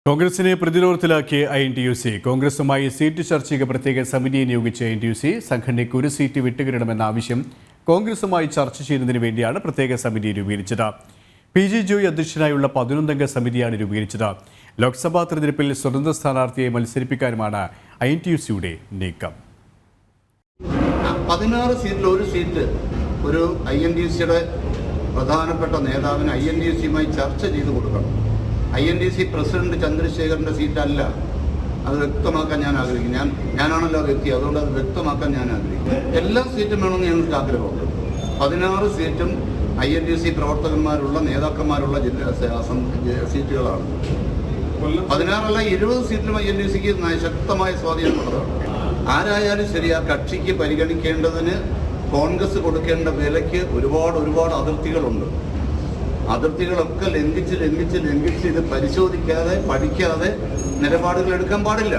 കോൺഗ്രസിനെ പ്രതിരോധത്തിലാക്കിയ INTUC കോൺഗ്രസുമായി seat ചർച്ചയ്ക്ക് പ്രത്യേക സമിതിയെ നിയോഗിച്ച INTUC സംഘടനയ്ക്ക് ഒരു സീറ്റ് വിട്ടുകിടണമെന്ന ആവശ്യം കോൺഗ്രസുമായി ചർച്ച ചെയ്യുന്നതിന് വേണ്ടിയാണ് പ്രത്യേക സമിതി രൂപീകരിച്ചത്. PG ജോയ് അധ്യക്ഷനായുള്ള 11-അംഗ സമിതിയാണ് രൂപീകരിച്ചത്. ലോക്സഭാ തെരഞ്ഞെടുപ്പിൽ സ്വതന്ത്ര സ്ഥാനാർത്ഥിയെ മത്സരിപ്പിക്കാനുമാണ് INTUCയുടെ നീക്കം. 16 സീറ്റിൽ ഒരു സീറ്റ് ഒരു INTUCയുടെ പ്രധാനപ്പെട്ട നേതാവിന് INTUCയുമായി ചർച്ച ചെയ്ത് കൊടുക്കണം. INTUC പ്രസിഡന്റ് ചന്ദ്രശേഖരൻ്റെ സീറ്റല്ല, അത് വ്യക്തമാക്കാൻ ഞാൻ ആഗ്രഹിക്കും. ഞാനാണല്ലോ വ്യക്തി, അതുകൊണ്ട് അത് വ്യക്തമാക്കാൻ ഞാൻ ആഗ്രഹിക്കും. എല്ലാ സീറ്റും വേണമെന്ന് ഞങ്ങൾക്ക് ആഗ്രഹമുണ്ട്. 16 സീറ്റും INTUC പ്രവർത്തകന്മാരുള്ള നേതാക്കന്മാരുള്ള സീറ്റുകളാണ്. 16 20 സീറ്റിലും INTUCക്ക് ശക്തമായ സ്വാധീനമുള്ളതാണ്. ആരായാലും ശരി, ആ കക്ഷിക്ക് പരിഗണിക്കേണ്ടതിന് കോൺഗ്രസ് കൊടുക്കേണ്ട വിലയ്ക്ക് ഒരുപാട് അതിർത്തികളുണ്ട്. അതിർത്തികളൊക്കെ ലംഘിച്ച് ഇത് പരിശോധിക്കാതെ പഠിക്കാതെ നിലപാടുകൾ എടുക്കാൻ പാടില്ല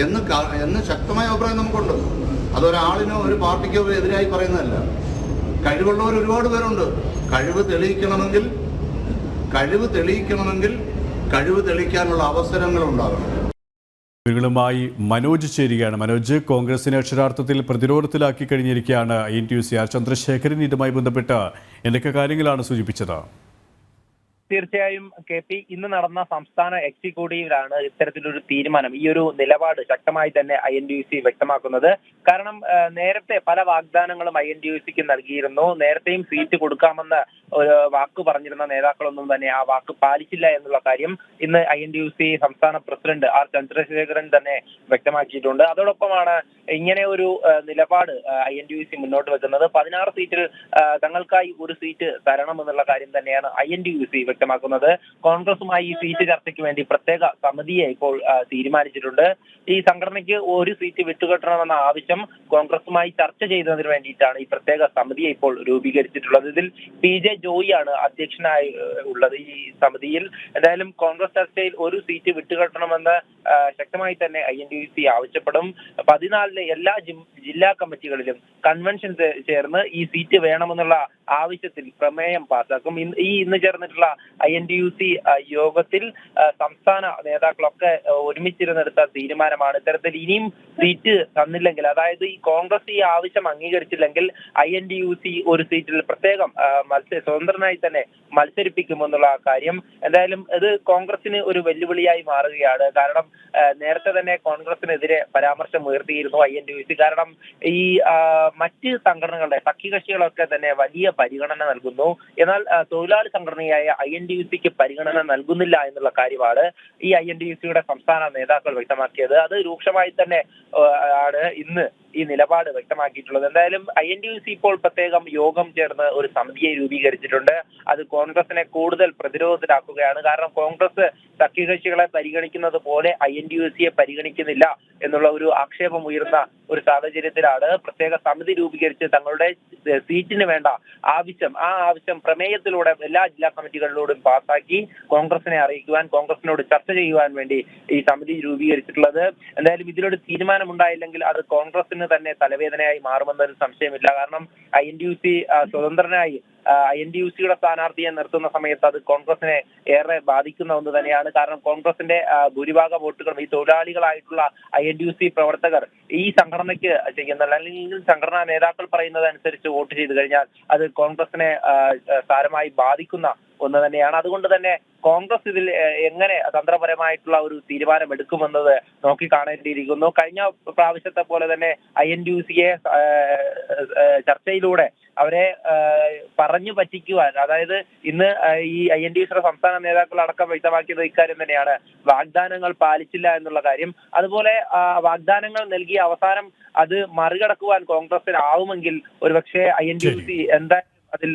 എന്ന് ശക്തമായ അഭിപ്രായം നമുക്കുണ്ട്. അതൊരാളിനോ ഒരു പാർട്ടിക്കോ എതിരായി പറയുന്നതല്ല. കഴിവുള്ളവർ ഒരുപാട് പേരുണ്ട്. കഴിവ് തെളിയിക്കാനുള്ള അവസരങ്ങൾ ഉണ്ടാകണം. വിവരങ്ങളുമായി മനോജ് ചേരുകയാണ്. മനോജ്, കോൺഗ്രസിനെ അക്ഷരാർത്ഥത്തിൽ പ്രതിരോധത്തിലാക്കി കഴിഞ്ഞിരിക്കുകയാണ് INTUC. ചന്ദ്രശേഖരൻ ഇതുമായി ബന്ധപ്പെട്ട് എന്തൊക്കെ കാര്യങ്ങളാണ് സൂചിപ്പിച്ചത്? തീർച്ചയായും KP, ഇന്ന് നടന്ന സംസ്ഥാന എക്സിക്യൂട്ടീവിലാണ് ഇത്തരത്തിലൊരു തീരുമാനം, ഈ ഒരു നിലപാട് ശക്തമായി തന്നെ INTUC വ്യക്തമാക്കുന്നത്. കാരണം നേരത്തെ പല വാഗ്ദാനങ്ങളും INTUCക്ക് നൽകിയിരുന്നു. നേരത്തെയും സീറ്റ് കൊടുക്കാമെന്ന് ഒരു വാക്ക് പറഞ്ഞിരുന്ന നേതാക്കളൊന്നും തന്നെ ആ വാക്ക് പാലിച്ചില്ല എന്നുള്ള കാര്യം ഇന്ന് INTUC സംസ്ഥാന പ്രസിഡന്റ് R ചന്ദ്രശേഖരൻ തന്നെ വ്യക്തമാക്കിയിട്ടുണ്ട്. അതോടൊപ്പമാണ് ഇങ്ങനെ ഒരു നിലപാട് INTUC മുന്നോട്ട് വെക്കുന്നത്. 16 സീറ്റിൽ തങ്ങൾക്കായി ഒരു സീറ്റ് തരണമെന്നുള്ള കാര്യം തന്നെയാണ് INTUC വ്യക്തമാക്കുന്നത്. കോൺഗ്രസുമായി ഈ സീറ്റ് ചർച്ചയ്ക്ക് വേണ്ടി പ്രത്യേക സമിതിയെ ഇപ്പോൾ തീരുമാനിച്ചിട്ടുണ്ട്. ഈ സംഘടനയ്ക്ക് ഒരു സീറ്റ് വിട്ടുകെട്ടണമെന്ന ആവശ്യം കോൺഗ്രസുമായി ചർച്ച ചെയ്യുന്നതിന് വേണ്ടിയിട്ടാണ് ഈ പ്രത്യേക സമിതിയെ ഇപ്പോൾ രൂപീകരിച്ചിട്ടുള്ളത്. ഇതിൽ PJ ജോയ് ആണ് അധ്യക്ഷനായി ഉള്ളത്. ഈ സമിതിയിൽ എന്തായാലും കോൺഗ്രസ് ചർച്ചയിൽ ഒരു സീറ്റ് വിട്ടുകെട്ടണമെന്ന് ശക്തമായി തന്നെ INTUC ആവശ്യപ്പെടും. 14 എല്ലാ ജില്ലാ കമ്മിറ്റികളിലും കൺവെൻഷൻ ചേർന്ന് ഈ സീറ്റ് വേണമെന്നുള്ള ആവശ്യത്തിൽ പ്രമേയം പാസാക്കും. ഇന്ന് ചേർന്നിട്ടുള്ള INTUC യോഗത്തിൽ സംസ്ഥാന നേതാക്കളൊക്കെ ഒരുമിച്ചിരുന്നെടുത്ത തീരുമാനമാണ്. ഇത്തരത്തിൽ ഇനിയും സീറ്റ് തന്നില്ലെങ്കിൽ, അതായത് ഈ കോൺഗ്രസ് ഈ ആവശ്യം അംഗീകരിച്ചില്ലെങ്കിൽ INTUC ഒരു സീറ്റിൽ പ്രത്യേകം സ്വതന്ത്രനായി തന്നെ മത്സരിപ്പിക്കുമെന്നുള്ള കാര്യം എന്തായാലും ഇത് കോൺഗ്രസിന് ഒരു വെല്ലുവിളിയായി മാറുകയാണ്. കാരണം നേരത്തെ തന്നെ കോൺഗ്രസിനെതിരെ പരാമർശം ഉയർത്തിയിരുന്നു INTUC. കാരണം ഈ മറ്റ് സംഘടനകളുടെ സഖ്യകക്ഷികളൊക്കെ തന്നെ വലിയ പരിഗണന നൽകുന്നു, എന്നാൽ തൊഴിലാളി സംഘടനയായ INTUCക്ക് പരിഗണന നൽകുന്നില്ല എന്നുള്ള കാര്യമാണ് ഈ INTUCയുടെ സംസ്ഥാന നേതാക്കൾ വ്യക്തമാക്കിയത്. അത് രൂക്ഷമായി തന്നെ ആണ് ഇന്ന് ഈ നിലപാട് വ്യക്തമാക്കിയിട്ടുള്ളത്. എന്തായാലും INTUC ഇപ്പോൾ പ്രത്യേകം യോഗം ചേർന്ന് ഒരു സമിതിയെ രൂപീകരിച്ചിട്ടുണ്ട്. അത് കോൺഗ്രസിനെ കൂടുതൽ പ്രതിരോധത്തിലാക്കുകയാണ്. കാരണം കോൺഗ്രസ് സഖ്യകക്ഷികളെ പരിഗണിക്കുന്നത് പോലെ INTUCയെ പരിഗണിക്കുന്നില്ല എന്നുള്ള ഒരു ആക്ഷേപം ഉയർന്ന ഒരു സാഹചര്യത്തിലാണ് പ്രത്യേക സമിതി രൂപീകരിച്ച് തങ്ങളുടെ സീറ്റിന് വേണ്ട ആവശ്യം പ്രമേയത്തിലൂടെ എല്ലാ ജില്ലാ കമ്മിറ്റികളിലൂടെയും പാസാക്കി കോൺഗ്രസിനെ അറിയിക്കുവാൻ, കോൺഗ്രസിനോട് ചർച്ച ചെയ്യുവാൻ വേണ്ടി ഈ സമിതി രൂപീകരിച്ചിട്ടുള്ളത്. എന്തായാലും ഇതിലൊരു തീരുമാനമുണ്ടായില്ലെങ്കിൽ അത് കോൺഗ്രസിന് തന്നെ തലവേദനയായി മാറുമെന്നൊരു സംശയമില്ല. കാരണം INTUC സ്വതന്ത്രനായി INTUCയുടെ സ്ഥാനാർത്ഥിയെ നിർത്തുന്ന സമയത്ത് അത് കോൺഗ്രസിനെ ഏറെ ബാധിക്കുന്ന ഒന്ന് തന്നെയാണ്. കാരണം കോൺഗ്രസിന്റെ ഭൂരിഭാഗ വോട്ടുകളും ഈ തൊഴിലാളികളായിട്ടുള്ള INTUC പ്രവർത്തകർ ഈ സംഘടനയ്ക്ക് ചെയ്യുന്നില്ല, അല്ലെങ്കിൽ സംഘടനാ നേതാക്കൾ പറയുന്നത് അനുസരിച്ച് വോട്ട് ചെയ്തു കഴിഞ്ഞാൽ അത് കോൺഗ്രസിനെ സാരമായി ബാധിക്കുന്ന ഒന്ന് തന്നെയാണ്. അതുകൊണ്ട് തന്നെ കോൺഗ്രസ് ഇതിൽ എങ്ങനെ തന്ത്രപരമായിട്ടുള്ള ഒരു തീരുമാനം എടുക്കുമെന്നത് നോക്കി കാണേണ്ടിയിരിക്കുന്നു. കഴിഞ്ഞ പ്രാവശ്യത്തെ പോലെ തന്നെ INTUCയെ ചർച്ചയിലൂടെ അവരെ പറഞ്ഞു പറ്റിക്കുവാൻ, അതായത് ഇന്ന് ഈ INTUCയുടെ സംസ്ഥാന നേതാക്കൾ അടക്കം വ്യക്തമാക്കിയത് ഇക്കാര്യം തന്നെയാണ്, വാഗ്ദാനങ്ങൾ പാലിച്ചില്ല എന്നുള്ള കാര്യം. അതുപോലെ വാഗ്ദാനങ്ങൾ നൽകിയ അവസാനം അത് മറികടക്കുവാൻ കോൺഗ്രസിനാവുമെങ്കിൽ ഒരുപക്ഷെ INTUC എന്തായാലും അതിൽ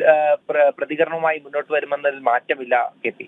പ്രതികരണവുമായി മുന്നോട്ട് വരുമെന്നതിൽ മാറ്റമില്ല. KP.